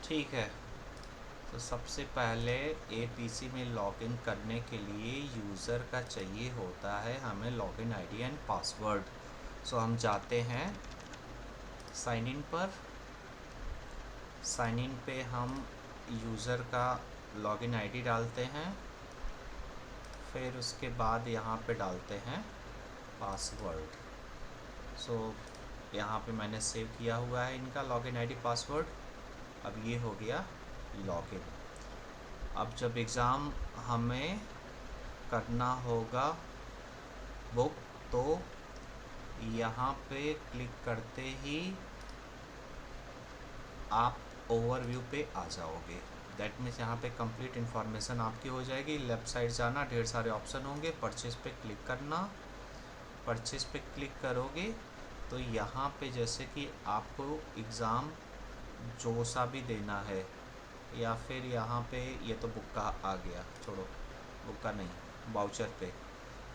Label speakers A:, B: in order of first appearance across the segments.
A: ठीक है। तो सबसे पहले एपीसी में लॉगिन करने के लिए यूज़र का चाहिए होता है हमें लॉगिन आईडी एंड पासवर्ड। सो हम जाते हैं साइन इन पर। साइन इन पे हम यूज़र का लॉगिन आईडी डालते हैं, फिर उसके बाद यहाँ पे डालते हैं पासवर्ड। सो यहाँ पे मैंने सेव किया हुआ है इनका लॉगिन आईडी पासवर्ड। अब ये हो गया लॉगिन। अब जब एग्ज़ाम हमें करना होगा बुक, तो यहाँ पे क्लिक करते ही आप ओवरव्यू पे आ जाओगे। दैट मीन्स यहाँ पे कंप्लीट इन्फॉर्मेशन आपकी हो जाएगी। लेफ़्ट साइड जाना, ढेर सारे ऑप्शन होंगे, परचेज़ पे क्लिक करना। परचेज़ पे क्लिक करोगे तो यहाँ पे जैसे कि आपको एग्ज़ाम जो सा भी देना है, या फिर यहाँ पे ये तो बुक का आ गया, छोड़ो, बुक का नहीं, वाउचर पे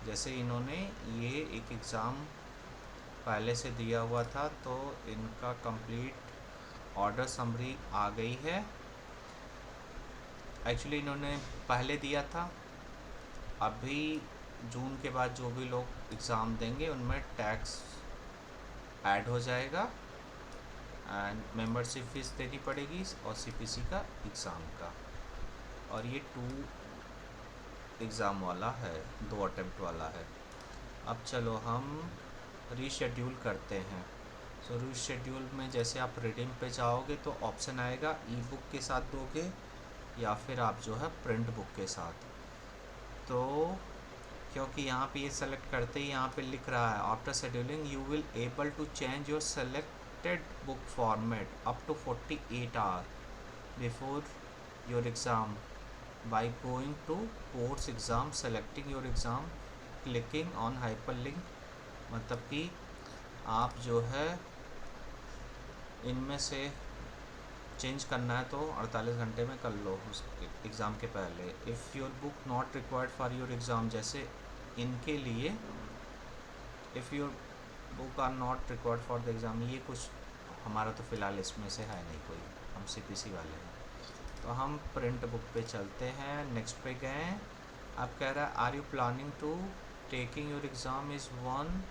A: जैसे इन्होंने ये एक एग्ज़ाम पहले से दिया हुआ था, तो इनका कंप्लीट ऑर्डर समरी आ गई है। एक्चुअली इन्होंने पहले दिया था, अभी जून के बाद जो भी लोग एग्ज़ाम देंगे उनमें टैक्स ऐड हो जाएगा एंड मेंबरशिप फ़ीस देनी पड़ेगी और सीपीसी का एग्ज़ाम का। और ये 2 एग्ज़ाम वाला है, 2 अटेम्प्ट वाला है। अब चलो हम रीशेड्यूल करते हैं। सो रीशेड्यूल में जैसे आप रीडिंग पे जाओगे तो ऑप्शन आएगा ई बुक के साथ दोगे या फिर आप जो है प्रिंट बुक के साथ। तो क्योंकि यहाँ पे ये सेलेक्ट करते ही यहाँ पे लिख रहा है after scheduling you will able to change your selected book format up to 48 hour before your exam by going to course exam, selecting your exam, clicking on hyperlink। मतलब कि आप जो है इनमें से चेंज करना है तो 48 घंटे में कर लो उस एग्ज़ाम के पहले। If your book not required for your exam, जैसे इनके लिए if your book are not required for the exam, ये कुछ हमारा तो फ़िलहाल इसमें से है नहीं कोई, हम सीपीसी वाले हैं। तो हम प्रिंट बुक पे चलते हैं, नेक्स्ट पे गए। अब कह रहा है are you planning to taking your exam is one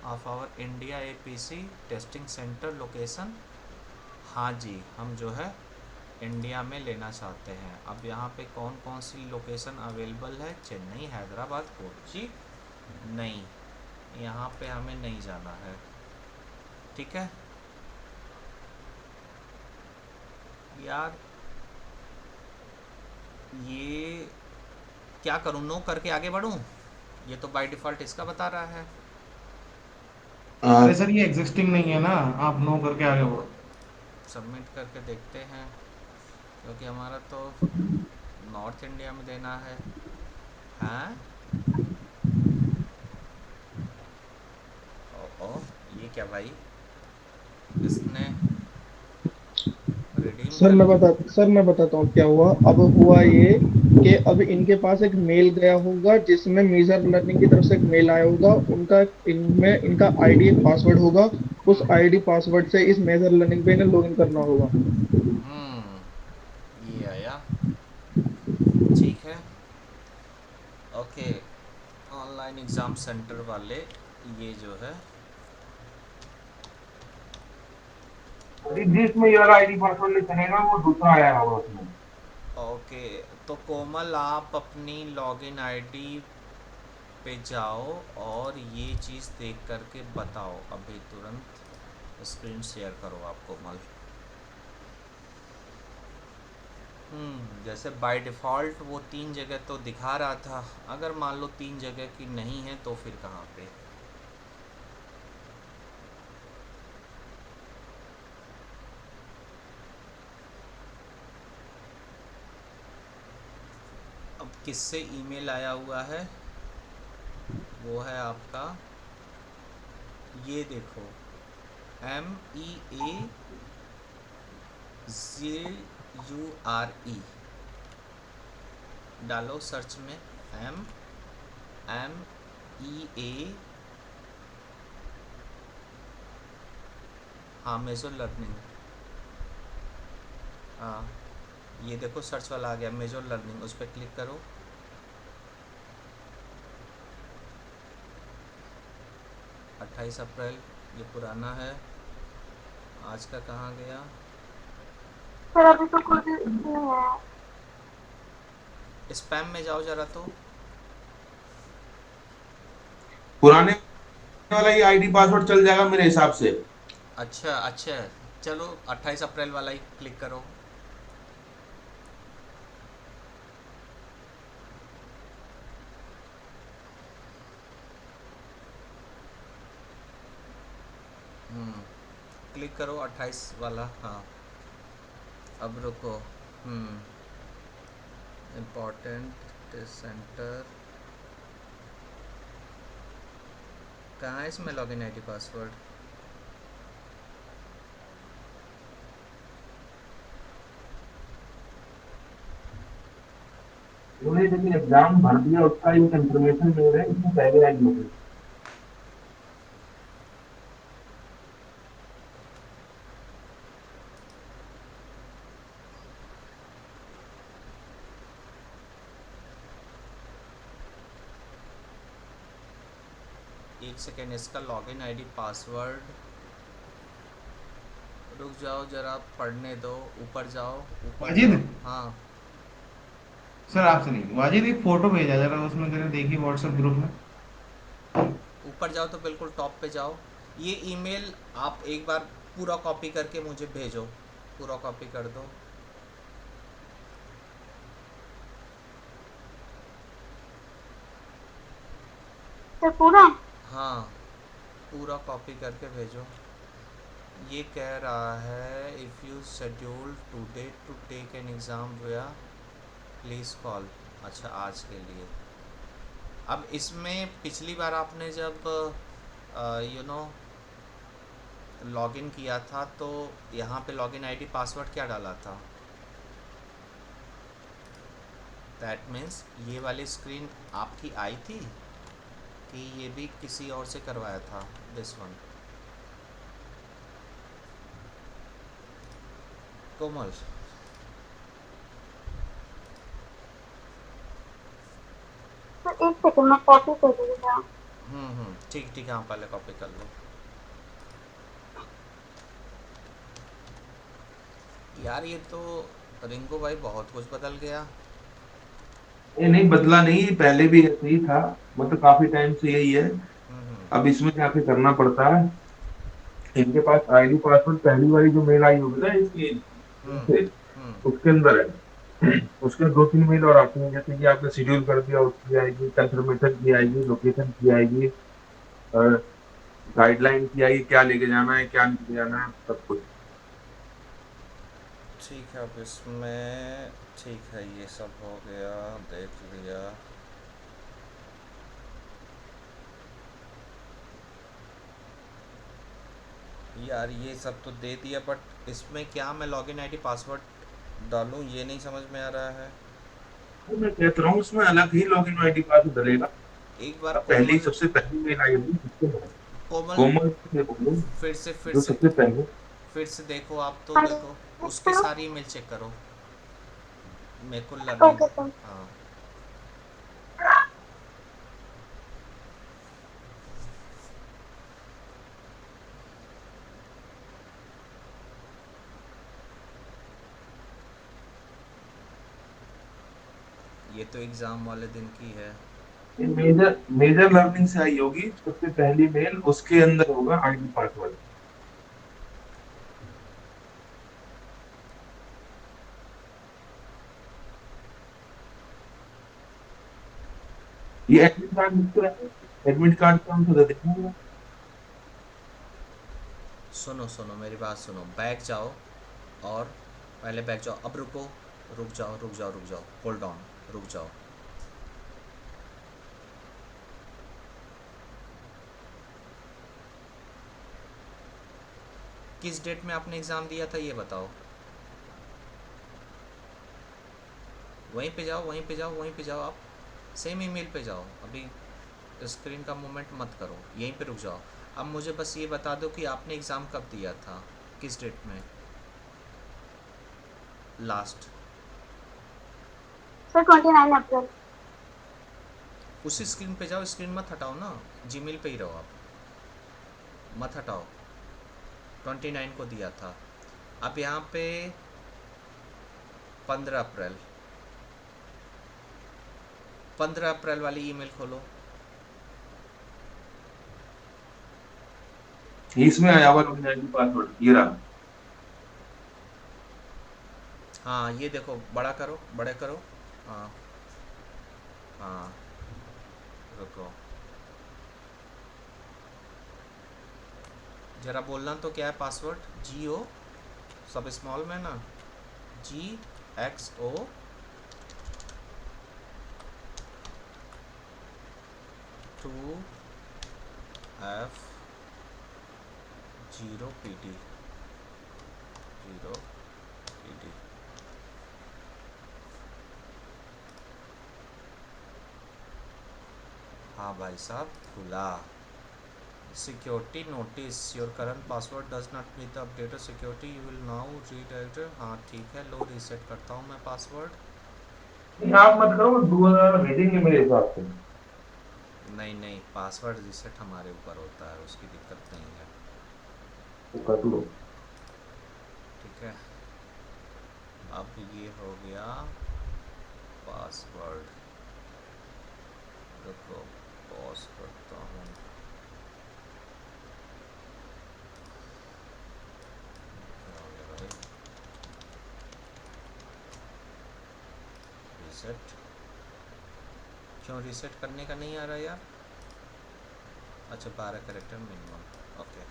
A: of our India APC testing center location. हाँ जी, हम जो है इंडिया में लेना चाहते हैं। अब यहाँ पे कौन कौन सी लोकेशन अवेलेबल है, चेन्नई, हैदराबाद, कोच्चि, नहीं, यहाँ पे हमें नहीं जाना है। ठीक है यार, ये क्या करूँ, नो करके आगे बढ़ूँ? ये तो बाय डिफ़ॉल्ट इसका बता रहा है।
B: अरे सर ये एग्जिस्टिंग नहीं है ना, आप नो करके आगे बढ़ो।
A: सबमिट करके देखते हैं, क्योंकि हमारा तो नॉर्थ इंडिया में देना है। हाँ, ओ ये क्या भाई, इसने रिडीम कर लिया।
B: सर मैं बताता हूँ क्या हुआ। अब हुआ ये कि अब इनके पास एक मेल गया होगा जिसमें मीजर लर्निंग की तरफ से एक मेल आया होगा। उनका इनमें इनका आईडी एक पासवर्ड होगा। उस आईडी पासवर्ड से इस मेजर लर्निंग पे इन्हें लॉगिन करना होगा।
A: ये आया, ठीक है, ओके। ऑनलाइन एग्ज़ाम सेंटर वाले ये जो है,
B: जिसमें ये वाला आईडी पासवर्ड लिखा रहेगा वो दूसरा आया होगा उसमें।
A: ओके। तो कोमल आप अपनी लॉगिन आईडी पे जाओ और ये चीज़ देख करके बताओ, अभी तुरंत स्क्रीन शेयर करो आप कोमल। जैसे बाय डिफ़ॉल्ट वो 3 जगह तो दिखा रहा था, अगर मान लो 3 जगह की नहीं है तो फिर कहाँ पे? अब किससे ईमेल आया हुआ है, वो है आपका, ये देखो, MEAZURE, डालो सर्च में, MEA, हाँ, मेजर लर्निंग। हाँ, ये देखो सर्च वाला आ गया, मेजर लर्निंग, उस पर क्लिक करो। 28 अप्रैल, ये पुराना है। आज का कहाँ गया?
C: सर अभी तो कुछ नहीं है।
A: स्पैम में जाओ जरा तो।
D: पुराने वाला ही आईडी पासवर्ड चल जाएगा मेरे हिसाब से।
A: अच्छा अच्छा, चलो 28 अप्रैल वाला ही क्लिक करो। क्लिक करो 28 वाला, हाँ। अब रुको। इम्पोर्टेंट सेंटर कहाँ है इसमें? Login ID password.
D: उन्होंने जब एग्जाम भर दिया उसका एक कंफर्मेशन मिल रहा है, इसमें पहले आई होगी।
A: 1 सेकेंड, इसका लॉगिन आईडी पासवर्ड। रुक जाओ जरा, पढ़ने दो। ऊपर जाओ, ऊपर
E: वाजिद,
A: जाओ, हाँ।
E: सर आपसे नहीं, वाजिद एक फोटो भेजा जरा, उसमें मैंने देखी व्हाट्सएप ग्रुप में।
A: ऊपर जाओ तो बिल्कुल टॉप पे जाओ। ये ईमेल आप एक बार पूरा कॉपी करके मुझे भेजो। पूरा कॉपी कर दो।
C: सर पूरा?
A: हाँ, पूरा कॉपी करके भेजो। ये कह रहा है if you schedule today to take an exam via please call. अच्छा, आज के लिए। अब इसमें पिछली बार आपने जब यू नो लॉगिन किया था तो यहाँ पे लॉगिन आईडी पासवर्ड क्या डाला था? दैट मीन्स ये वाली स्क्रीन आपकी आई थी कि ये भी किसी और से करवाया था? This one. कोमल,
C: सर एक सेकंड में कॉपी कर दीजिएगा।
A: ठीक ठीक, हाँ पहले कॉपी कर लो। यार ये तो रिंकू भाई बहुत कुछ बदल गया।
D: ये नहीं बदला, नहीं ये पहले भी ऐसे ही था, मतलब काफी टाइम से यही है।
A: हम्म
D: अब इसमें जाके करना पड़ता है। इनके पास आईडी पासवर्ड पहली वाली जो मेल आई होगी ना इसकी
A: हम्म
D: से,
A: हम्म
D: उसके अंदर है। उसके दो तीन मेल और आती हैं, जैसे कि आपने शेड्यूल कर दिया उसकी आएगी, कंफर्मेशन की आएगी, लोकेशन की आएगी, गाइडलाइन की आएगी, क्या लेके जाना है क्या नहीं लेके जाना है, सब कुछ।
A: ठीक है, अब इसमें ठीक है, ये सब हो गया, देख लिया। यार ये सब तो दे दिया, बट इसमें क्या मैं लॉगिन आईडी पासवर्ड डालूं, ये नहीं समझ में आ रहा है।
D: तो मैं कहता रहा हूँ उसमें अलग ही लॉगिन आईडी पासवर्ड डलेगा।
A: एक बार
D: अब पहले ही
A: कोमल,
D: सबसे पहली मेल आई होगी उसके बाद।
A: कोमल
D: कोमल से बोलो,
A: फिर से फिर
D: जो
A: से
D: सबसे पहले।
A: फिर से देखो, आप तो
C: हाँ
A: देखो
C: जी
A: उसके
C: सर।
A: सारी ईमेल चेक करो। मेरे को लर्निंग,
C: ओके सर।
A: हाँ। ये तो एग्ज़ाम वाले दिन की है।
D: ये मेजर मेजर लर्निंग से आई होगी सबसे पहली मेल, उसके अंदर होगा आईडी पासवर्ड। ये एडमिट कार्ड लिख के रखो, एडमिट कार्ड का हम तो देखेंगे।
A: सुनो सुनो, मेरी बात सुनो, बैक जाओ। और पहले बैक जाओ, अब रुको। रुक जाओ रुक जाओ रुक जाओ, होल्ड ऑन, रुक जाओ। किस डेट में आपने एग्ज़ाम दिया था ये बताओ। वहीं पे जाओ, वहीं पे जाओ, वहीं पे जाओ आप। सेम ईमेल पे जाओ। अभी स्क्रीन का मूवमेंट मत करो, यहीं पे रुक जाओ। अब मुझे बस ये बता दो कि आपने एग्ज़ाम कब दिया था, किस डेट में। लास्ट
C: सर 29 अप्रैल।
A: उसी स्क्रीन पे जाओ, स्क्रीन मत हटाओ ना, जीमेल पे ही रहो आप, मत हटाओ। 29 को दिया था। अब यहाँ पे 15 अप्रैल, 15 अप्रैल वाली ईमेल खोलो।
D: इसमें आया हुआ लॉगिन आईडी पासवर्ड ये रहा।
A: हाँ ये देखो, बड़ा करो, बड़े करो। हाँ हाँ, रुको जरा बोलना तो क्या है पासवर्ड। GO सब स्मॉल में ना, GXO 2F 0 PD 0 PD। हाँ भाई साहब खुला। Security notice, your current password does not meet the updated security, you will now redirect. हाँ ठीक है, लो रीसेट करता हूँ मैं पासवर्ड।
D: नहीं, आप मत करो, 2000 भेजेंगे मेरे हिसाब से।
A: नहीं नहीं, पासवर्ड रीसेट हमारे ऊपर होता है, उसकी दिक्कत नहीं है।
D: तो कर लो।
A: ठीक है, अब ये हो गया पासवर्ड। रुको पॉज करता हूँ। क्या हो गया भाई, रीसेट क्यों रीसेट करने का नहीं आ रहा यार। अच्छा 12 कैरेक्टर मिनिमम, ओके।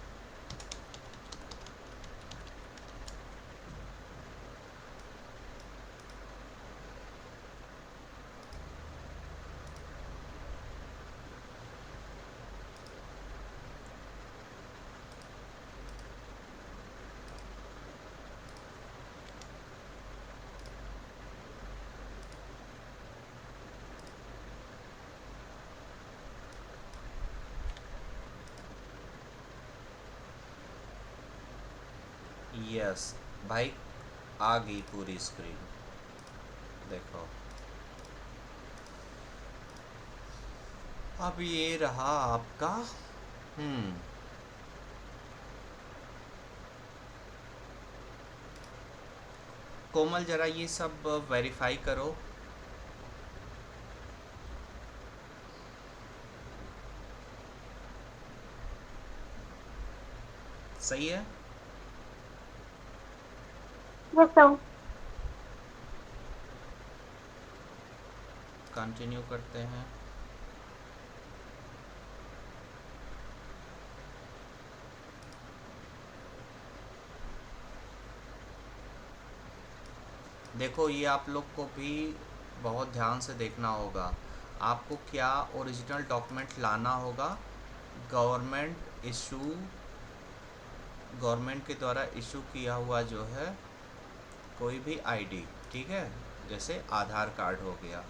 A: यस भाई, आ गई पूरी स्क्रीन, देखो। अब ये रहा आपका कोमल जरा ये सब वेरीफाई करो। सही है।
C: Yes sir.
A: कंटिन्यू करते हैं। देखो ये आप लोग को भी बहुत ध्यान से देखना होगा। आपको क्या ओरिजिनल डॉक्यूमेंट लाना होगा। गवर्नमेंट इशू, गवर्नमेंट के द्वारा इशू किया हुआ जो है कोई भी आईडी, ठीक है, जैसे आधार कार्ड हो गया,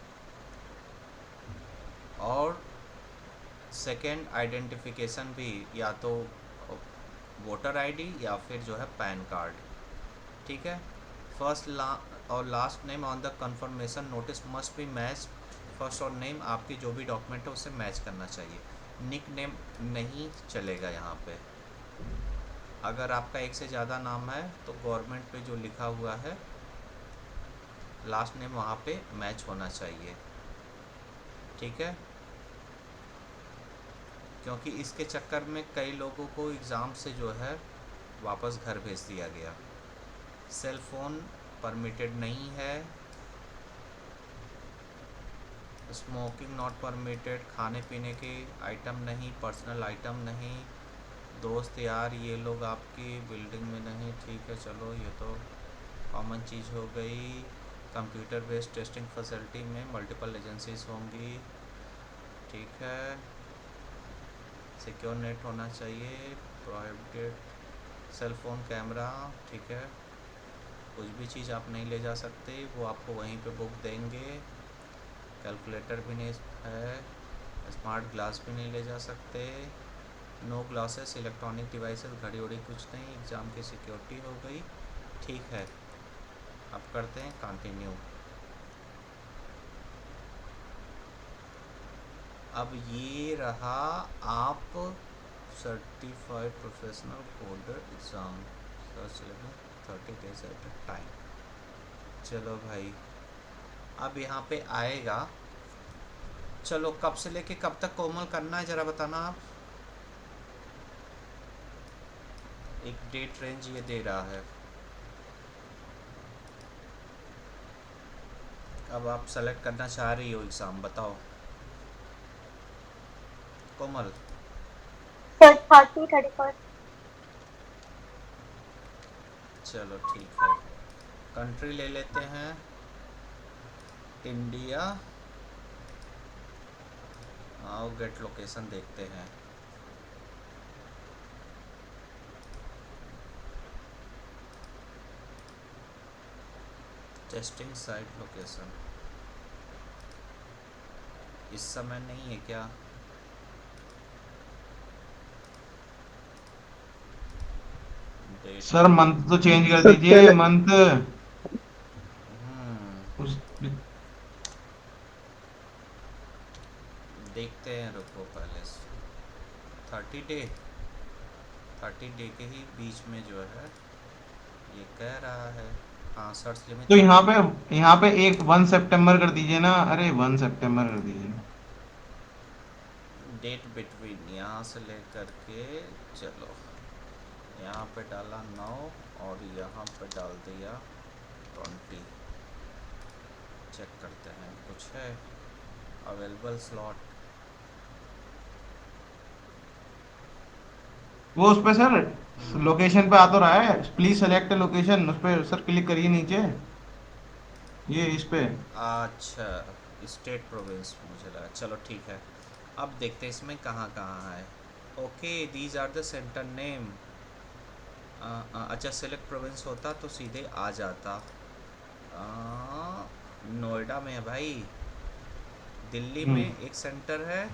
A: और सेकेंड आइडेंटिफिकेशन भी या तो वोटर आईडी या फिर जो है पैन कार्ड, ठीक है। फर्स्ट और last name on the confirmation notice must be match. First और नेम आपकी जो भी डॉक्यूमेंट है उससे मैच करना चाहिए। निक नेम नहीं चलेगा यहाँ पे। अगर आपका एक से ज़्यादा नाम है तो गवर्नमेंट पे जो लिखा हुआ है लास्ट नेम वहाँ पे मैच होना चाहिए, ठीक है। क्योंकि इसके चक्कर में कई लोगों को एग्ज़ाम से जो है वापस घर भेज दिया गया। सेल फ़ोन परमिटेड नहीं है। स्मोकिंग नॉट परमिटेड, खाने पीने के आइटम नहीं, पर्सनल आइटम नहीं, दोस्त यार ये लोग आपकी बिल्डिंग में नहीं, ठीक है चलो ये तो कॉमन चीज़ हो गई। कंप्यूटर बेस्ड टेस्टिंग फैसिलिटी में मल्टीपल एजेंसीज होंगी, ठीक है। सिक्योर नेट होना चाहिए, प्रोहिबिटेड सेल फ़ोन कैमरा, ठीक है। कुछ भी चीज़ आप नहीं ले जा सकते, वो आपको वहीं पे बुक देंगे। कैलकुलेटर भी नहीं है, स्मार्ट ग्लास भी नहीं ले जा सकते। नो ग्लासेस, इलेक्ट्रॉनिक डिवाइसेस, घड़ी उड़ी कुछ नहीं। एग्ज़ाम की सिक्योरिटी हो गई, ठीक है। अब करते हैं, कंटिन्यू। अब ये रहा आप certified professional coder exam, search 30 days at a time. चलो भाई, अब यहाँ पे आएगा। चलो, कब से लेके कब तक कोमल करना है ज़रा बताना आप। एक डेट रेंज ये दे रहा है। अब आप सेलेक्ट करना चाह रही हो एग्ज़ाम, बताओ कोमल।
C: Sir 31st।
A: चलो ठीक है, कंट्री ले लेते हैं इंडिया। आओ गेट लोकेशन देखते हैं। टेस्टिंग साइट लोकेशन इस समय नहीं है क्या? डेट।
E: सर मंथ तो चेंज कर
B: सर
E: दीजिए, मंथ उस
A: देखते हैं, रुको पहले 30 डे, 30 डे के ही बीच में जो है ये कह रहा है। हाँ, सर्च लिमिट
E: तो यहाँ पे एक 1 सितंबर कर दीजिए ना, अरे 1 सितंबर कर दीजिए।
A: डेट बिटवीन यहाँ से लेकर के, चलो यहाँ पे डाला 9 और यहाँ पे डाल दिया 20। चेक करते हैं कुछ है अवेलेबल स्लॉट।
E: वो उस पे सर लोकेशन पे आ तो रहा है, प्लीज सेलेक्ट लोकेशन, उस पे सर क्लिक करिए नीचे, ये इस पे।
A: अच्छा, स्टेट प्रोविंस मुझे लगा, चलो ठीक है। अब देखते हैं इसमें कहाँ कहाँ है। Okay, these are the center name. अच्छा, सेलेक्ट प्रोविंस होता तो सीधे आ जाता। नोएडा में है भाई, दिल्ली में
E: हम्म,
A: एक सेंटर है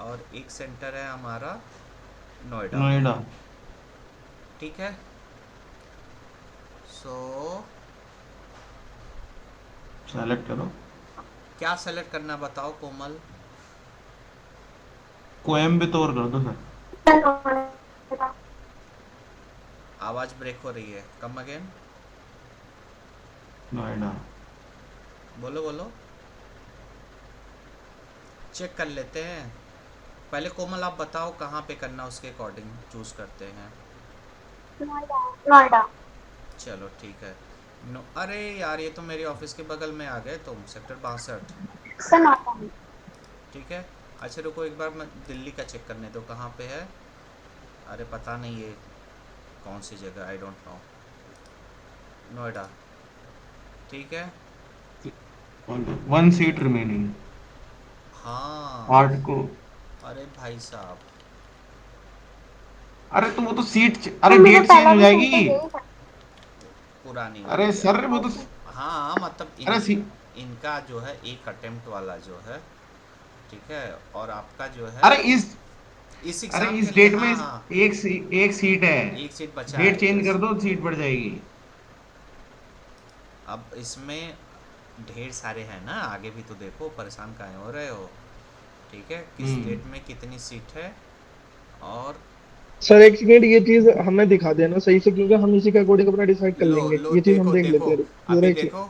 A: और एक सेंटर है हमारा नोएडा में।
E: नोएडा।
A: ठीक है, सो
E: सेलेक्ट करो।
A: क्या सेलेक्ट करना बताओ कोमल।
E: कोयम्बतूर कर दो सर।
C: सर नोएडा।
A: आवाज़ ब्रेक हो रही है, कम अगेन।
E: नोएडा।
A: बोलो बोलो, चेक कर लेते हैं पहले। कोमल आप बताओ कहाँ पे करना, उसके अकॉर्डिंग चूज़ करते हैं।
C: नोएडा। नोएडा।
A: चलो ठीक है। नो, अरे यार ये तो मेरे ऑफिस के बगल में आ गए तुम, सेक्टर 62।
C: सर नोएडा में।
A: ठीक है, अच्छा रुको एक बार मैं दिल्ली का चेक करने दो कहाँ पे है। अरे पता नहीं ये कौन सी जगह, आई डोंट नो। नोएडा, ठीक है।
E: 1 सीट रिमेनिंग।
A: हाँ,
E: 8 को।
A: अरे भाई साहब,
E: अरे तो वो तो
C: सर
E: अरे
C: मेरा
E: डेट चेंज
C: पहला
E: हो
C: भी सेंटर
E: जाएगी।
C: यही था।
A: पुरानी
E: अरे
A: वाली है।
E: सर वो तो
A: हाँ मतलब
E: अरे
A: इनका जो है एक अटेम्प्ट वाला जो है, ठीक है, और आपका जो है
E: अरे
A: इस
E: अरे
A: एग्ज़ाम के
E: इस
A: लिए।
E: डेट में
A: हाँ हाँ,
E: एक सीट है।
A: एक सीट बचा
E: डेट
A: है,
E: चेंज
A: यस।
E: कर दो, सीट बढ़ जाएगी।
A: अब इसमें ढेर सारे हैं ना, आगे भी तो देखो, परेशान काहे हो रहे हो। ठीक है, किस
E: हम्म।
A: डेट में कितनी सीट है। और
B: सर एक सेकेंड, ये चीज हमें दिखा देना सही से, क्योंकि हम इसी के अकॉर्डिंग अपना डिसाइड कर
A: लो
B: लेंगे।
A: लो,
B: ये चीज हम
A: देखो
B: देख
A: देखो,
B: लेते हैं, जरा
A: अभी
B: एक
A: देखो।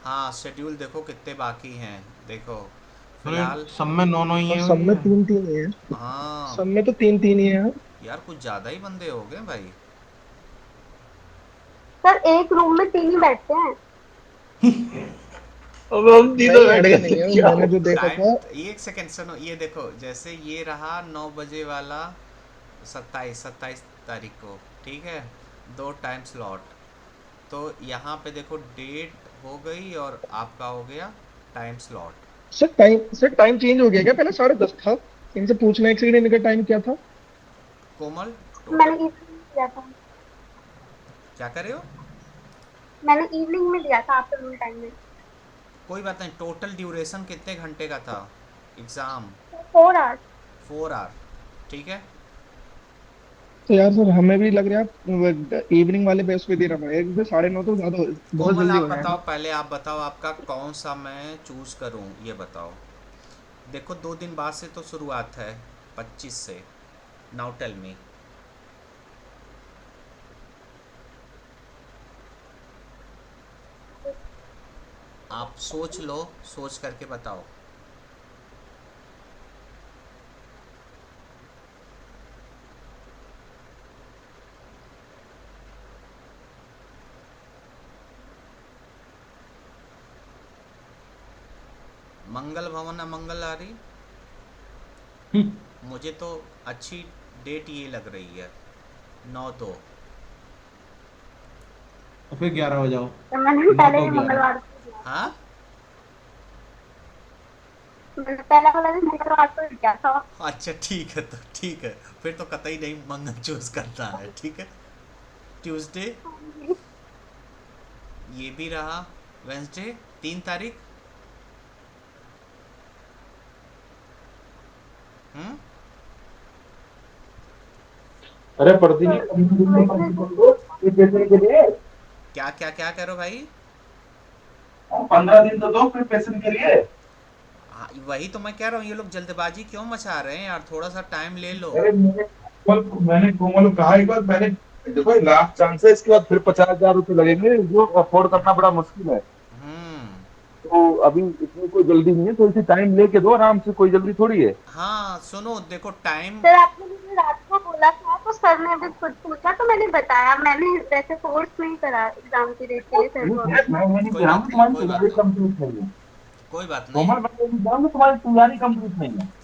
A: हाँ, शेड्यूल देखो कितने बाकी हैं, देखो
E: अरे
A: फिलहाल।
E: सब में 9 ही
B: और
E: है
B: सब में
E: भैया।
B: 3 3 ही है।
A: हाँ
B: सब में तो 3 3 ही है।
A: यार, कुछ ज़्यादा ही बंदे हो गए भाई।
C: सर एक रूम में 3 ही बैठते हैं।
E: अब हम तीनों
B: नहीं,
E: बैठ
B: ऐसा नहीं
E: के
B: है,
E: क्या
B: मैंने
E: हो।
B: जो देखा
A: टाइम,
B: था।
A: एक सेकेंड सुनो, ये देखो जैसे ये रहा 9 बजे वाला, 27 तारीख को, ठीक है, 2 टाइम स्लॉट। तो यहाँ पे देखो डेट हो गई और आपका हो गया time slot.
B: Sir time change हो गया क्या? पहले 10:30 था। इनसे पूछना एक सेकंड, इनका टाइम क्या था?
A: कोमल,
C: मैंने
A: टोटल
C: इवनिंग में दिया था।
A: क्या कर रहे हो?
C: मैंने इवनिंग में दिया था, आफ्टरनून टाइम में।
A: कोई बात नहीं, टोटल ड्यूरेशन कितने घंटे का था एग्ज़ाम?
C: 4 आवर्स।
A: 4 आवर, ठीक है।
B: तो यार सर हमें भी लग रहा है इवनिंग वाले बेस पे देना पड़ेगा, क्योंकि 9:30 तो ज्यादा बहुत
A: कोमल
B: जल्दी
A: आप
B: हो
A: बताओ,
B: जाएगा।
A: पहले आप बताओ आपका कौन सा मैं चूज़ करूं, ये बताओ। देखो 2 दिन बाद से तो शुरुआत है, 25 से। Now tell me. आप सोच लो, सोच करके बताओ। मंगल भवन अमंगलहारी, मुझे तो अच्छी डेट ये लग रही है, 9/2।
E: तो फिर 11 हो जाओ।
C: तो मैंने
E: 9
C: पहले
E: तो
C: भी
E: 11।
C: मंगलवार को ही दिया था।
A: हाँ,
C: मैंने पहला वाला भी मंगलवार को ही किया था।
A: अच्छा ठीक है, तो ठीक है, फिर तो कतई नहीं मंगल चूज़ करना है, ठीक है। ट्यूसडे,
C: हाँ जी।
A: ये भी रहा। वेंसडे 3 तारीख। हम्म।
D: अरे प्रदीप
C: तो
D: जी, 15 दिन में
C: वेडनेसडे
D: बोल दो प्रिपरेशन के लिए।
A: क्या क्या क्या करो भाई।
D: 15 दिन तो दो प्रिपरेशन के लिए।
A: हाँ, वही तो मैं कह रहा हूँ, ये लोग जल्दबाजी क्यों मचा रहे हैं यार, थोड़ा सा टाइम ले लो।
D: अरे मैंने कोमल को कहा एक बात, मैंने देखो ये लास्ट चांस है, इसके बाद फिर 50,000 रुपये लगेंगे जो अफोर्ड करना बड़ा मुश्किल है।
A: हम्म।
D: तो अभी इतनी कोई जल्दी नहीं है, थोड़ी सी टाइम लेके दो आराम से, कोई जल्दी थोड़ी है।
A: हाँ सुनो, देखो टाइम।
C: सर आपने मुझे रात को बोला था, तो सर ने अभी खुद पूछा तो मैंने बताया। मैंने वैसे फोर्स नहीं करा एग्जाम की डेट के लिए सर को अभी।
D: मैं नहीं
A: कोई
D: कह रहा हूँ
A: बात
D: कि
A: नहीं,
D: तुम्हारी
A: कोई बात
D: तैयारी
A: नहीं,
D: कंप्लीट नहीं है।
A: कोई बात नहीं।
D: कोमल, मैं ये नहीं कह रहा हूँ कि तुम्हारी तैयारी कंप्लीट नहीं है।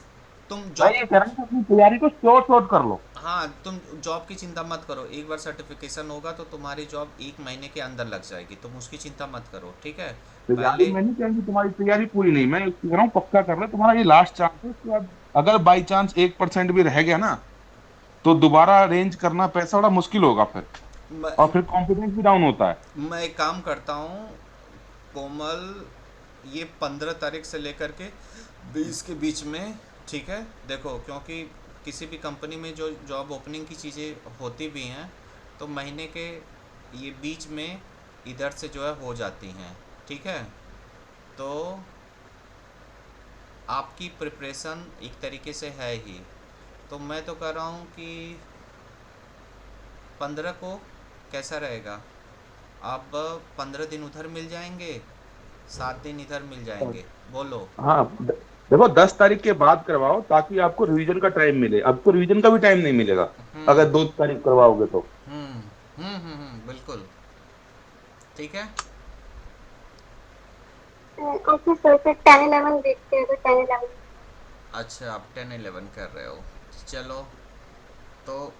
A: तुम
D: मैं
A: जॉब,
D: ये कह रहा हूँ कि अपनी तैयारी को शॉर्ट शॉर्ट कर लो।
A: हाँ तुम जॉब की चिंता मत करो, एक बार सर्टिफिकेशन होगा तो तुम्हारी जॉब 1 महीने के अंदर लग जाएगी, तुम उसकी चिंता मत करो, ठीक है।
D: तैयारी
A: पहले,
D: मैं नहीं कह रहा कि तुम्हारी तैयारी पूरी नहीं, मैं कह रहा हूँ पक्का कर ले, तुम्हारा ये लास्ट चांस है। उसके बाद अगर बाई चांस 1% भी रह गया ना, तो दोबारा अरेंज करना पैसा बड़ा मुश्किल होगा फिर। और
A: मैं
D: फिर कॉन्फिडेंस भी डाउन होता है।
A: मैं एक काम करता हूँ कोमल, ये 15 तारीख से लेकर के 20 के बीच में, ठीक है। देखो क्योंकि किसी भी कंपनी में जो जॉब ओपनिंग की चीज़ें होती भी हैं, तो महीने के ये बीच में इधर से जो है हो जाती हैं, ठीक है। तो आपकी प्रिपरेशन एक तरीके से है ही, तो मैं तो कह रहा हूँ कि 15 को कैसा रहेगा। अब 15 दिन उधर मिल जाएंगे, 7 दिन इधर मिल जाएंगे, बोलो।
D: हाँ, देखो 10 तारीख के बाद करवाओ ताकि आपको रिवीजन का टाइम मिले। अब तो रिवीजन का भी टाइम नहीं मिलेगा
A: हम्म
D: अगर 2 तारीख करवाओगे तो।
A: हम्म बिल्कुल, ठीक है।
C: ओके सर, फिर 10-11 देखते हैं, तो 10-11।
A: अच्छा आप 10-11 कर रहे हो, चलो। तो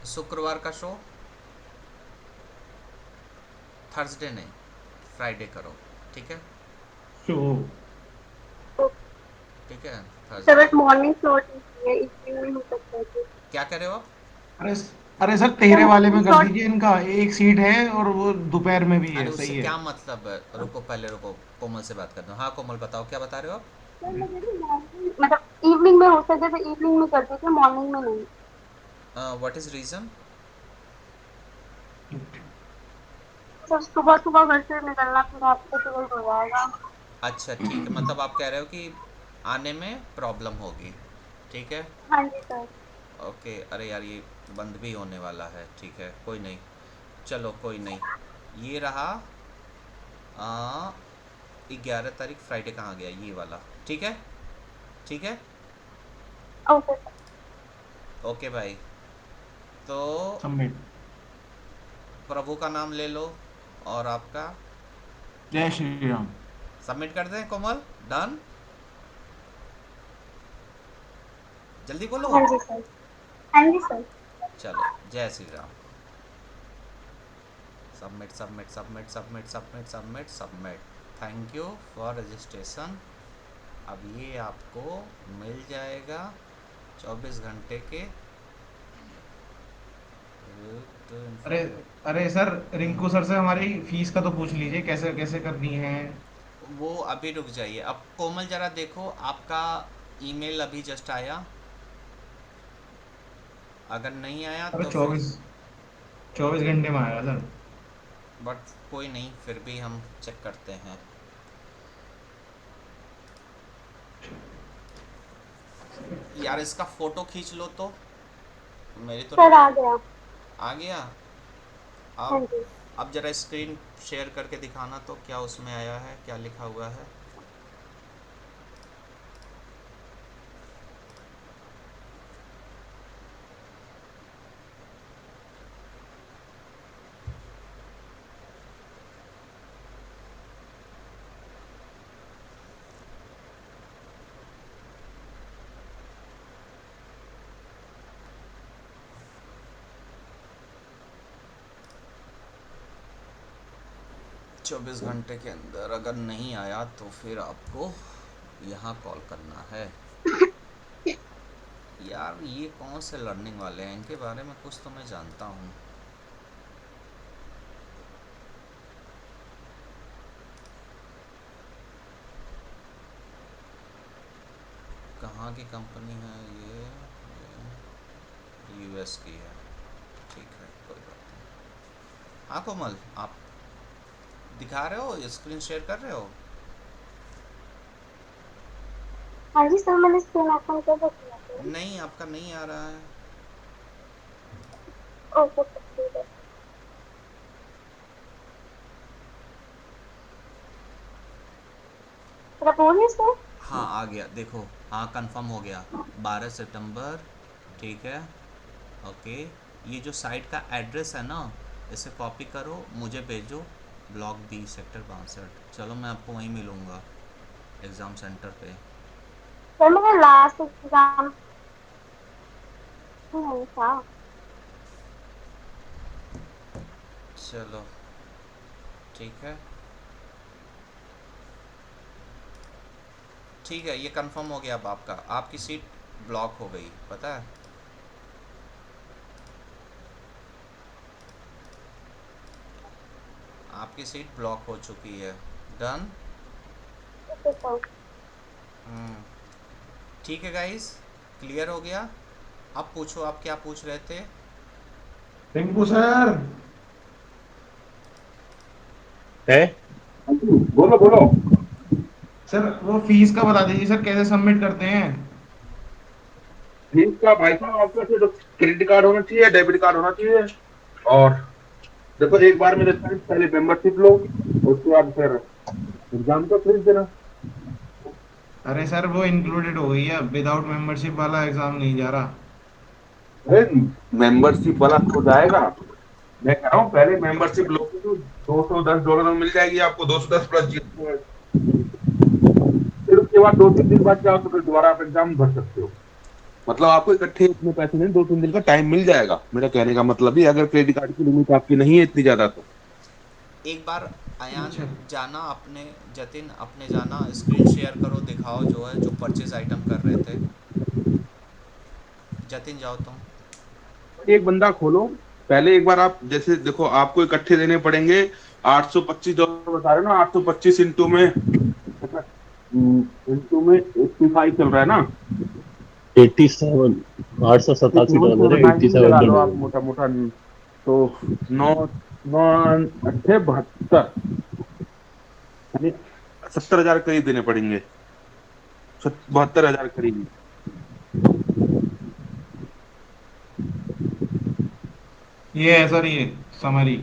A: शुक्रवार का शो, थर्सडे नहीं, फ्राइडे करो, ठीक है।
E: शो।
A: ठीक है,
C: sir
A: Thursday.
C: But morning slot नहीं है, इवनिंग में हो सकता है तो।
A: क्या कर रहे हो आप।
E: अरे अरे सर
C: सर
E: 13 वाले
C: मॉर्निंग
E: में कर
C: स्लॉट।
E: दीजिए, इनका एक सीट है और वो दोपहर में भी
A: अरे
E: है,
A: उससे
E: सही है।
A: क्या मतलब है, रुको पहले रुको, कोमल से बात करता हूँ। हाँ कोमल बताओ, क्या बता रहे हो
C: सर मुझे ना मॉर्निंग मतलब इवनिंग में हो सके तो इवनिंग में कर दीजिए, मॉर्निंग में नहीं।
A: आप। What is reason.
C: सर सुबह सुबह घर से निकलना फिर आपको डिफिकल्ट हो जाएगा।
A: अच्छा ठीक है, मतलब आप कह रहे हो कि आने में प्रॉब्लम होगी, ठीक है।
C: हाँ जी सर।
A: ओके, अरे यार ये बंद भी होने वाला है, ठीक है, कोई नहीं, चलो कोई नहीं। ये रहा 11 तारीख, फ्राइडे कहाँ गया ये वाला, ठीक है, ठीक है।
C: Okay sir.
A: ओके भाई, तो
E: सबमिट।
A: प्रभु का नाम ले लो, और आपका
E: जय श्री राम।
A: सबमिट कर दें कोमल, डन, जल्दी बोलो।
C: हाँ जी सर। हाँ जी सर।
A: चलो, जय Shri Ram. Submit submit submit submit submit submit submit. Thank you for registration. अब ये आपको मिल जाएगा 24 घंटे के। तो
E: अरे
A: इन्फॉर्मेट,
E: अरे सर, रिंकू सर से हमारी फीस का तो पूछ लीजिए, कैसे कैसे करनी है।
A: वो अभी रुक जाइए। अब कोमल ज़रा देखो, आपका ईमेल अभी जस्ट आया, अगर नहीं आया
E: अरे
A: तो फिर
E: 24 घंटे में आएगा सर।
A: बट कोई नहीं, फिर भी हम चेक करते हैं। यार इसका फोटो खींच लो तो, मेरी तो
C: सर आ गया।
A: आ गया।
C: हाँ
A: अब
C: जी।
A: अब जरा स्क्रीन शेयर करके दिखाना तो क्या उसमें आया है, क्या लिखा हुआ है। 24 घंटे के अंदर अगर नहीं आया तो फिर आपको यहाँ कॉल करना है। यार ये कौन से लर्निंग वाले हैं, इनके बारे में कुछ तो मैं जानता हूँ। कहाँ की कंपनी है ये यूएस की है। ठीक है, कोई बात नहीं। हाँ कोमल, आप दिखा रहे हो, स्क्रीन शेयर कर रहे हो?
C: हाँ जी सर, मैंने स्क्रीन ओपन कर रखी है।
A: नहीं, आपका नहीं आ रहा है।
C: ओके सर, ठीक है। मेरा फोन है सर।
A: हाँ आ गया, देखो। हाँ कंफर्म हो गया, 12 सितंबर। ठीक है, ओके। ये जो साइट का एड्रेस है ना, इसे कॉपी करो, मुझे भेजो। Block B, sector 62। चलो मैं आपको वहीं मिलूँगा, एग्ज़ाम सेंटर पे।
C: सर मेरा लास्ट एग्जाम नहीं था।
A: चलो ठीक है, ठीक है, ये कंफर्म हो गया। अब आपका, आपकी सीट ब्लॉक हो गई, पता है? आपकी सीट ब्लॉक हो चुकी है। डन।
C: Okay sir.
A: ठीक है गाइस, क्लियर हो गया। अब पूछो, आप क्या पूछ रहे थे?
E: रिंकू सर।
F: है।
D: बोलो बोलो।
E: सर वो फीस का बता दीजिए सर, कैसे सबमिट करते हैं?
D: फीस का भाई साहब आपके पास तो क्रेडिट कार्ड होना चाहिए, डेबिट कार्ड होना चाहिए। और देखो, एक बार मेरे साथ पहले मेंबरशिप लो, उसके बाद फिर एग्जाम का फीस देना।
E: अरे सर वो इंक्लूडेड हो गई है, विदाउट मेंबरशिप वाला एग्जाम नहीं जा रहा।
D: अरे मेंबरशिप वाला तो जाएगा। मैं कह रहा हूँ पहले मेंबरशिप लोगे तो $210 में मिल जाएगी आपको, 210 प्लस जीएसटी। फिर उसके बाद 2-3 दिन बाद जाओ तो फिर दोबारा आप एग्जाम भर सकते हो। मतलब आपको इकट्ठे इतने पैसे नहीं, 2-3 दिन का टाइम मिल जाएगा। मेरा कहने का मतलब ही, अगर क्रेडिट कार्ड की लिमिट आपकी नहीं है इतनी ज्यादा तो।
A: एक बार अयान
E: अच्छा।
A: जाना अपने, जतिन अपने जाना, स्क्रीन शेयर करो, दिखाओ जो है, जो परचेज आइटम कर रहे थे। जतिन जाओ तुम।
D: एक बंदा खोलो। पहले एक बार आप जैसे देखो, आपको इकट्ठे देने पड़ेंगे। $825 बता रहे हो ना, 825 इंटू में 85 चल रहा है ना।
F: 87, 887 डॉलर है,
D: 787
F: $87
D: लगा लो आप
F: डॉलर।
D: मोटा मोटा। तो नौ नौ अट्ठे 72, यानी 70,000 करीब देने पड़ेंगे। 72,000 करीब।
E: ये है सर, ये समरी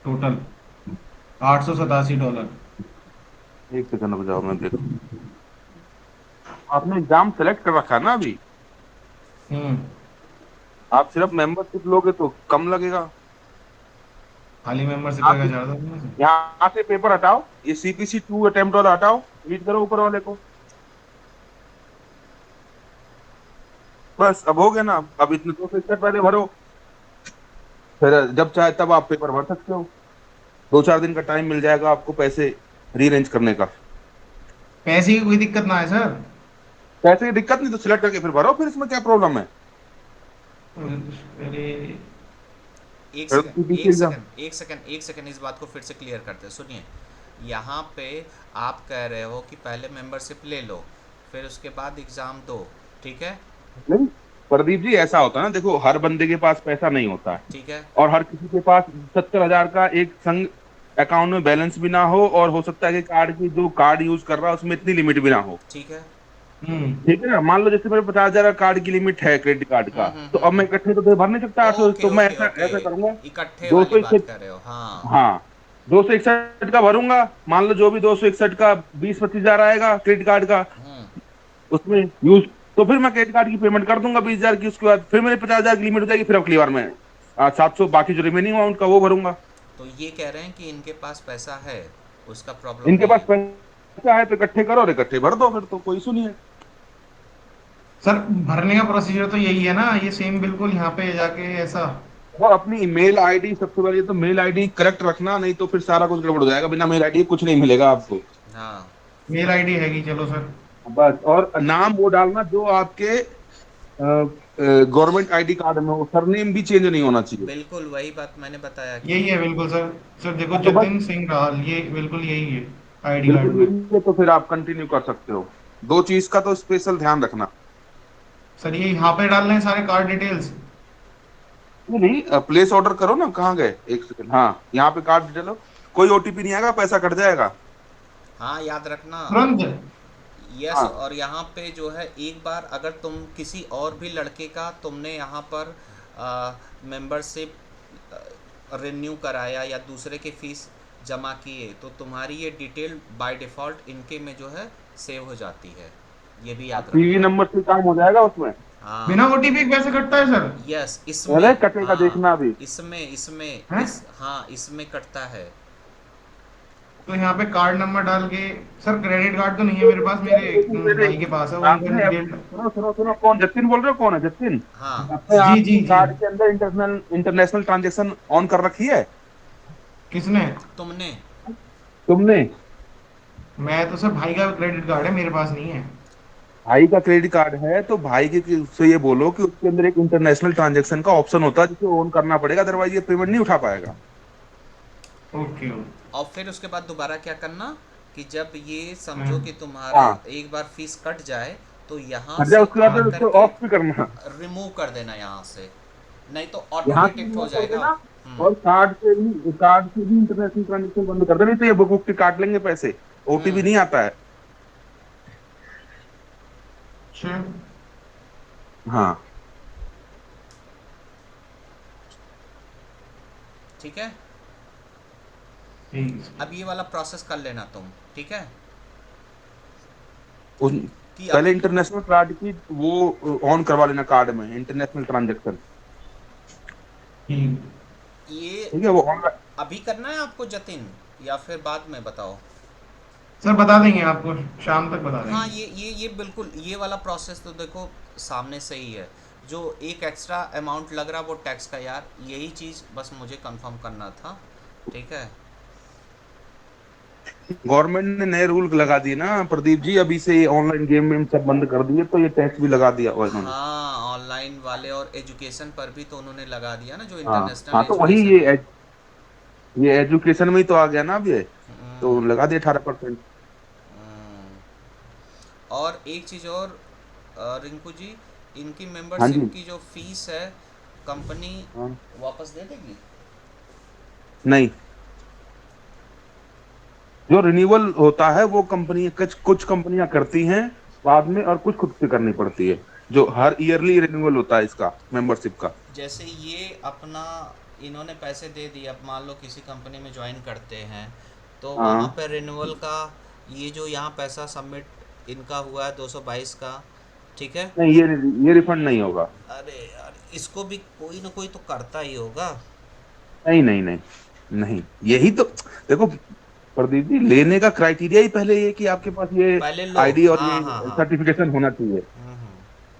E: टोटल $887।
D: एक सेकंड रुक जाओ, मैं देखो। आपने एग्जाम सेलेक्ट कर रखा है ना अभी।
E: हम्म।
D: आप सिर्फ मेंबरशिप लोगे तो कम लगेगा।
E: खाली मेंबरशिप का
D: आप
E: क्या चार्ज है उसमें से?
D: यहाँ से पेपर हटाओ, ये CPC 2 अटेम्प्ट वाला हटाओ, रीड करो ऊपर वाले को। बस अब हो गया ना। अब इतने 261 पहले भरो, फिर जब चाहे तब आप पेपर भर सकते हो। 2-4 दिन का टाइम मिल जाएगा आपको पैसे रीअरेंज करने का।
E: पैसे की कोई दिक्कत ना है सर।
D: पैसे की दिक्कत नहीं तो सिलेक्ट करके फिर भरो, फिर इसमें क्या प्रॉब्लम है।
E: पहले।
A: एक
D: फिर
A: सेकंड,
D: CPC
A: एक
D: एग्जाम।
A: सेकंड, एक सेकंड, एक सेकंड, इस बात को फिर से क्लियर करते हैं, सुनिए। यहाँ पे आप कह रहे हो कि पहले मेंबरशिप ले लो, फिर उसके बाद एग्ज़ाम दो, ठीक है?
D: नहीं, प्रदीप जी ऐसा होता है ना, देखो हर बंदे के पास पैसा नहीं होता है,
A: ठीक है।
D: और हर किसी के पास 70,000 का एक संग अकाउंट में बैलेंस भी ना हो, और हो सकता है कि कार्ड की जो कार्ड यूज कर रहा है उसमें इतनी लिमिट भी ना हो।
A: ठीक है।
D: ठीक है ना, मान लो जैसे मेरे 50,000 का कार्ड की लिमिट है क्रेडिट कार्ड का, तो अब मैं इकट्ठे तो भर नहीं सकता 800,
A: ओके
D: तो मैं
A: ओके
D: ऐसा
A: ओके,
D: ऐसा करूंगा,
A: इकट्ठे
D: दो
A: वाली
D: सौ
A: बात
D: इकसठ
A: कर रहे हो, हाँ।
D: हाँ 261 का भरूंगा। मान लो जो भी 261 का 20-25 हजार आएगा क्रेडिट कार्ड का,
A: हम्म।
D: उसमें यूज, तो फिर मैं क्रेडिट कार्ड की पेमेंट कर दूंगा 20,000 की, उसके बाद फिर मेरे 50,000 की लिमिट हो जाएगी, फिर अगली बार मैं 700 बाकी जो रिमेनिंग अमाउंट का वो भरूंगा।
A: तो ये कह रहे हैं कि इनके पास पैसा है, उसका प्रॉब्लम
D: इनके
A: नहीं
D: पास
A: है।
D: पैसा है तो इकट्ठे करो और इकट्ठे भर दो, फिर तो कोई इशू नहीं है।
E: सर भरने का प्रोसीजर तो यही है ना, ये सेम बिल्कुल यहाँ पे जाके ऐसा।
D: वो अपनी ईमेल आईडी, सबसे पहले तो मेल आईडी करेक्ट रखना, नहीं तो फिर सारा कुछ गड़बड़ हो जाएगा, बिना मेल आईडी कुछ नहीं मिलेगा आपको।
A: हाँ
E: मेल आईडी हैगी, चलो सर।
D: बस, और नाम वो डालना जो आपके गवर्नमेंट आईडी कार्ड में हो, सरनेम भी चेंज नहीं होना चाहिए।
A: बिल्कुल वही बात मैंने बताया कि
E: यही है बिल्कुल सर। सर देखो,
D: हाँ, तो बस
E: जतिन सिंह राहल, ये बिल्कुल यही है आईडी कार्ड
D: बिल्कुल
E: में।
D: यही है, तो फिर आप कंटिन्यू कर सकते हो। दो चीज का तो स्पेशल ध्यान रखना।
E: सर ये यहाँ पे डाल रहे हैं सारे कार्ड डिटेल्स।
D: नहीं नहीं, प्लेस ऑर्डर करो ना, कहाँ गए, एक सेकंड, हाँ यहाँ पे कार्ड डिटेल हो, कोई ओटीपी नहीं आएगा, पैसा कट जाएगा।
A: हाँ याद रखना।
E: तुरंत।
A: यस,
D: हाँ
A: और यहाँ पे जो है एक बार अगर तुम किसी और भी लड़के का तुमने यहाँ पर मेंबरशिप रिन्यू कराया या दूसरे के फीस जमा किए, तो तुम्हारी ये डिटेल बाय डिफ़ॉल्ट इनके में जो है सेव हो जाती है, ये भी याद
D: पीवी
A: रखना।
D: नंबर से काम हो जाएगा उसमें।
A: हाँ।
E: बिना ओटीपी कैसे कटता है सर?
A: यस,
D: अरे
A: इसमें,
D: कटेगा,
A: हाँ,
D: देखना अभी।
A: इसमें इसमें
E: हैं?
A: इस हाँ इसमें कटता है।
E: तो यहाँ पे कार्ड नंबर डाल के। सर क्रेडिट कार्ड तो नहीं है मेरे पास, मेरे
D: लेकिन मेरे
E: भाई के पास है, वो उनका
D: आपने
E: डिटेल।
D: सुनो सुनो सुनो, कौन जतिन बोल रहे हो, कौन है जतिन?
A: हाँ।
D: आपने
E: जी जी
D: आपके
E: जी।
D: कार्ड के अंदर इंटरनेशनल ट्रांजेक्शन ऑन कर रखी है?
E: किसने?
A: तुमने।
D: तुमने?
E: मैं तो सर, भाई का क्रेडिट कार्ड है, मेरे पास नहीं है।
D: भाई का क्रेडिट कार्ड है तो भाई के से ये बोलो कि उसके अंदर एक इंटरनेशनल ट्रांजैक्शन का ऑप्शन होता है, जिसे ऑन करना पड़ेगा, अदरवाइज ये पेमेंट नहीं उठा पाएगा।
E: ओके।
A: और फिर उसके बाद दोबारा क्या करना कि जब ये समझो
E: हाँ
A: कि तुम्हारा
D: हाँ,
A: एक बार फीस कट जाए, तो यहाँ
D: हट जाए,
A: से
D: उसके बाद
A: आ
D: फिर उसको
A: करके
D: ऑफ भी करना।
A: रिमूव कर देना यहाँ से, नहीं तो ऑटो
D: यहाँ से
A: डिटेक्ट
D: रिमूव
A: हो
D: कर
A: जाएगा।
D: देना, और कार्ड से भी इंटरनेशनल ट्रांजेक्शन बंद कर देना, नहीं तो ये बुक बुक के काट लेंगे पैसे, ओटीपी
A: हम्म।
D: नहीं आता है।
E: अच्छा।
D: हाँ
A: ठीक है,
E: ठीक है सर।
A: अब ये वाला प्रोसेस कर लेना तुम, ठीक है,
D: उस,
A: कि
D: पहले
A: अभी
D: इंटरनेशनल कार्ड की वो ऑन करवा लेना, कार्ड में इंटरनेशनल ट्रांजेक्शन।
E: ठीक।
A: ये
D: ठीक है, वो ऑनलाइन।
A: अभी करना है आपको जतिन, या फिर बाद में बताओ?
E: सर बता देंगे आपको, शाम तक बता
A: हाँ,
E: देंगे।
A: ये बिल्कुल ये वाला प्रोसेस तो देखो सामने से ही है। जो एक एक्स्ट्रा अमाउंट लग रहा वो टैक्स का, यार यही चीज़ बस मुझे कंफर्म करना था, ठीक है।
D: गवर्नमेंट ने नए रूल लगा दिए ना प्रदीप जी, अभी से ऑनलाइन गेम वेम सब बंद कर दिए, तो ये टैक्स भी लगा दिया हुआ इन्होंने।
A: हाँ, ऑनलाइन वाले और एजुकेशन पर भी तो उन्होंने लगा दिया ना, जो
D: हाँ
A: इंटरनेशनल
D: हाँ, तो वही
A: एजुकेशन है।
D: ये एजुकेशन में ही तो आ गया ना अब ये, तो
A: हम्म।
D: लगा दिया 18%।
A: हम्म। और एक चीज़ और, रिंकू जी, इनकी
D: हाँ जी।
A: मेंबरशिप की जो फीस है कंपनी
D: हाँ,
A: वापस दे देगी?
D: नहीं, जो रिन्यूअल होता है वो कंपनी कुछ कंपनियां करती हैं बाद में, और कुछ खुद से करनी पड़ती है, जो हर ईयरली रिन्यूअल होता है इसका मेंबरशिप का।
A: जैसे ये अपना इन्होंने पैसे दे दिए, अब मान लो किसी कंपनी में ज्वाइन करते हैं, तो वहाँ
D: हाँ,
A: पर रिन्यूअल का ये जो यहाँ पैसा सबमिट इनका हुआ है 222 का, ठीक है।
D: नहीं, ये रिफंड नहीं होगा।
A: अरे यार, इसको भी कोई ना कोई तो करता ही होगा।
D: नहीं नहीं नहीं नहीं, यही तो देखो प्रदीप जी, लेने का क्राइटेरिया ही पहले ये कि आपके पास ये
A: पहले लो,
D: आईडी और
A: हाँ
D: ये
A: हाँ हाँ।
D: सर्टिफिकेशन होना चाहिए।
A: हम्म।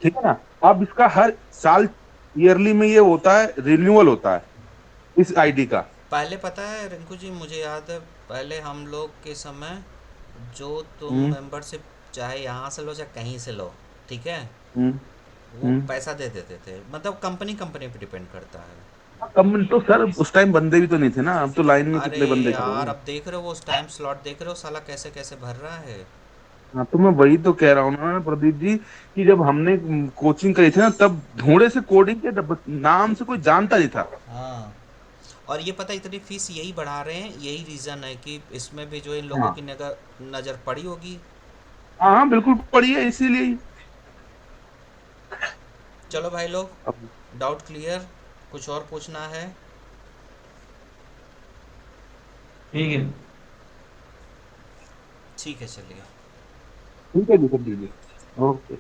D: ठीक है ना, अब इसका हर साल ईयरली में ये होता है, रिन्यूअल होता है इस आईडी का।
A: पहले पता है रिंकू जी, मुझे याद है पहले हम लोग के समय, जो तुम
D: हम्म
A: मेंबरशिप चाहे यहाँ से लो चाहे कहीं से लो, ठीक है,
D: हम्म
A: वो
D: हम्म।
A: पैसा दे देते थे, मतलब कंपनी कंपनी पे डिपेंड करता है।
D: कम तो सर उस टाइम बंदे भी तो नहीं थे ना, अब तो लाइन में
A: अरे
D: कितने बंदे खड़े
A: यार,
D: हैं।
A: अब देख रहे हो वो टाइम स्लॉट, देख रहे हो साला कैसे कैसे भर रहा है।
D: हाँ, तो मैं वही तो कह रहा हूँ ना प्रदीप जी, कि जब हमने कोचिंग करी थी ना, तब ढूंढे से कोडिंग के नाम से कोई जानता नहीं था।
A: हाँ, और ये पता इतनी फीस यही बढ़ा रहे हैं, यही रीज़न है कि इसमें भी जो इन लोगों
D: हाँ
A: की नज़र नज़र पड़ी होगी।
D: हाँ हाँ, बिल्कुल पड़ी है इसीलिए ही।
A: चलो भाई लोग,
D: अब
A: डाउट क्लियर, कुछ और पूछना है?
E: ठीक है।
A: ठीक है, चलिए।
D: ठीक है जी, कर दीजिए। ओके।